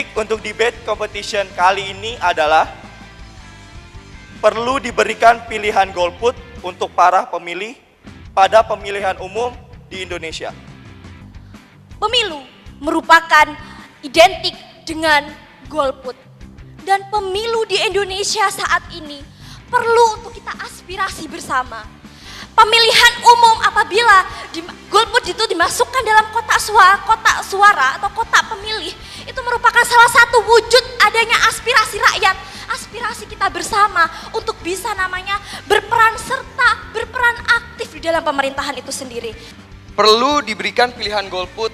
Topik untuk debate competition kali ini adalah perlu diberikan pilihan golput untuk para pemilih pada pemilihan umum di Indonesia. Pemilu merupakan identik dengan golput. Dan pemilu di Indonesia saat ini perlu untuk kita aspirasi bersama. Pemilihan umum apabila golput itu dimasukkan dalam kotak suara atau kotak pemilih, itu merupakan salah satu wujud adanya aspirasi rakyat, aspirasi kita bersama untuk bisa namanya berperan serta, berperan aktif di dalam pemerintahan itu sendiri. Perlu diberikan pilihan golput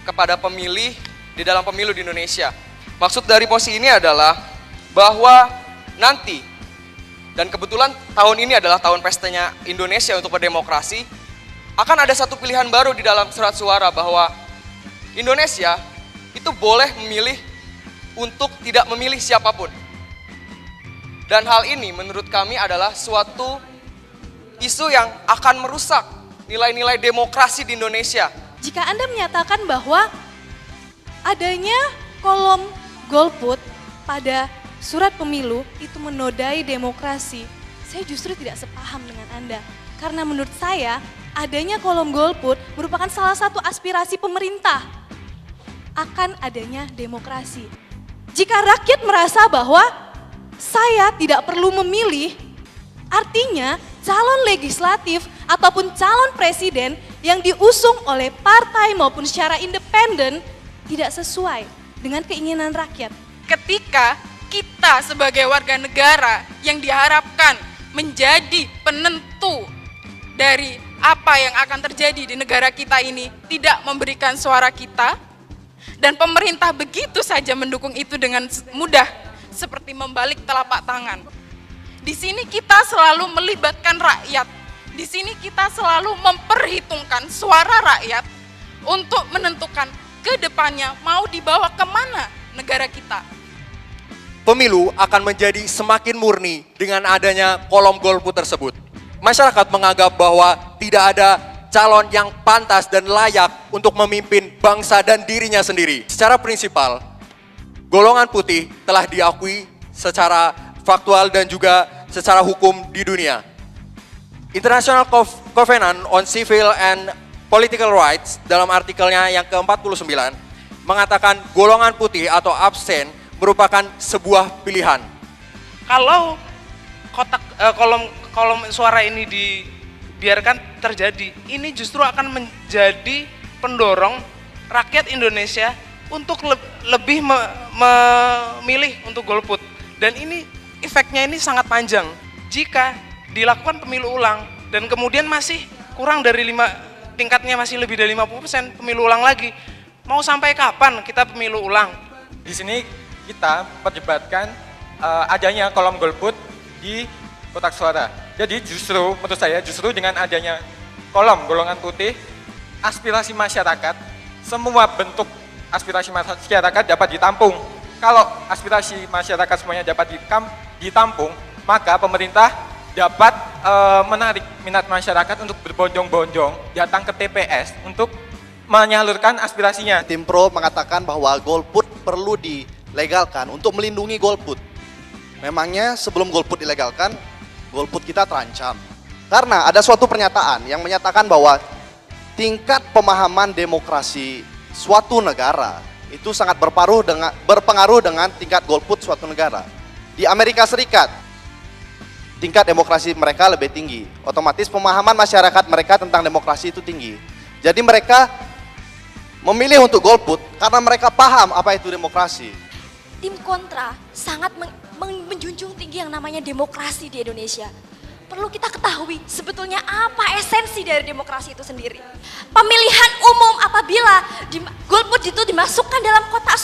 kepada pemilih di dalam pemilu di Indonesia. Maksud dari posisi ini adalah bahwa nanti, dan kebetulan tahun ini adalah tahun pestanya Indonesia untuk berdemokrasi, akan ada satu pilihan baru di dalam surat suara bahwa Indonesia itu boleh memilih untuk tidak memilih siapapun. Dan hal ini menurut kami adalah suatu isu yang akan merusak nilai-nilai demokrasi di Indonesia. Jika Anda menyatakan bahwa adanya kolom golput pada surat pemilu itu menodai demokrasi, saya justru tidak sepaham dengan Anda. Karena menurut saya, adanya kolom golput merupakan salah satu aspirasi pemerintah akan adanya demokrasi. Jika rakyat merasa bahwa saya tidak perlu memilih, artinya calon legislatif ataupun calon presiden yang diusung oleh partai maupun secara independen tidak sesuai dengan keinginan rakyat. Ketika kita sebagai warga negara yang diharapkan menjadi penentu dari apa yang akan terjadi di negara kita ini tidak memberikan suara kita, dan pemerintah begitu saja mendukung itu dengan mudah seperti membalik telapak tangan. Di sini kita selalu melibatkan rakyat, di sini kita selalu memperhitungkan suara rakyat untuk menentukan ke depannya mau dibawa kemana negara kita. Pemilu akan menjadi semakin murni dengan adanya kolom golput tersebut. Masyarakat menganggap bahwa tidak ada calon yang pantas dan layak untuk memimpin bangsa dan dirinya sendiri. Secara prinsipal, golongan putih telah diakui secara faktual dan juga secara hukum di dunia. International Covenant on Civil and Political Rights dalam artikelnya yang ke-49 mengatakan golongan putih atau abstain merupakan sebuah pilihan. Kalau kolom suara ini dibiarkan terjadi, ini justru akan menjadi pendorong rakyat Indonesia untuk lebih memilih untuk golput. Dan ini efeknya ini sangat panjang. Jika dilakukan pemilu ulang dan kemudian masih kurang dari tingkatnya masih lebih dari 50%, pemilu ulang lagi. Mau sampai kapan kita pemilu ulang? Di sini kita perdebatkan adanya kolom golput di kotak suara. Jadi justru menurut saya dengan adanya kolom golongan putih, aspirasi masyarakat, semua bentuk aspirasi masyarakat dapat ditampung. Kalau aspirasi masyarakat semuanya dapat ditampung, maka pemerintah dapat menarik minat masyarakat untuk berbondong-bondong datang ke TPS untuk menyalurkan aspirasinya. Tim Pro mengatakan bahwa golput perlu dilegalkan untuk melindungi golput. Memangnya sebelum golput dilegalkan, golput kita terancam. Karena ada suatu pernyataan yang menyatakan bahwa tingkat pemahaman demokrasi suatu negara itu sangat berpengaruh dengan tingkat golput suatu negara. Di Amerika Serikat, tingkat demokrasi mereka lebih tinggi. Otomatis pemahaman masyarakat mereka tentang demokrasi itu tinggi. Jadi mereka memilih untuk golput karena mereka paham apa itu demokrasi. Tim kontra sangat menjunjung tinggi yang namanya demokrasi di Indonesia. Perlu kita ketahui sebetulnya apa esensi dari demokrasi itu sendiri. Pemilihan umum apabila golput itu dimasukkan dalam kotak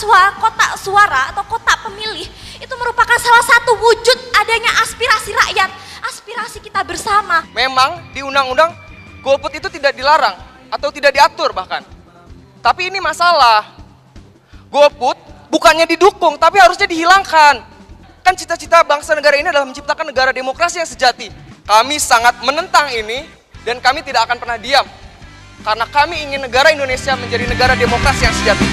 suara atau kotak pemilih, itu merupakan salah satu wujud adanya aspirasi rakyat, aspirasi kita bersama. Memang di undang-undang golput itu tidak dilarang atau tidak diatur bahkan. Tapi ini masalah. Golput bukannya didukung tapi harusnya dihilangkan. Kan cita-cita bangsa negara ini adalah menciptakan negara demokrasi yang sejati. Kami sangat menentang ini dan kami tidak akan pernah diam. Karena kami ingin negara Indonesia menjadi negara demokrasi yang sejati.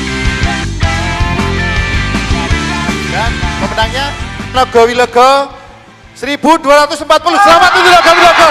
Dan pemenangnya Nogo Wilogo 1240. Selamat untuk Nogo Wilogo.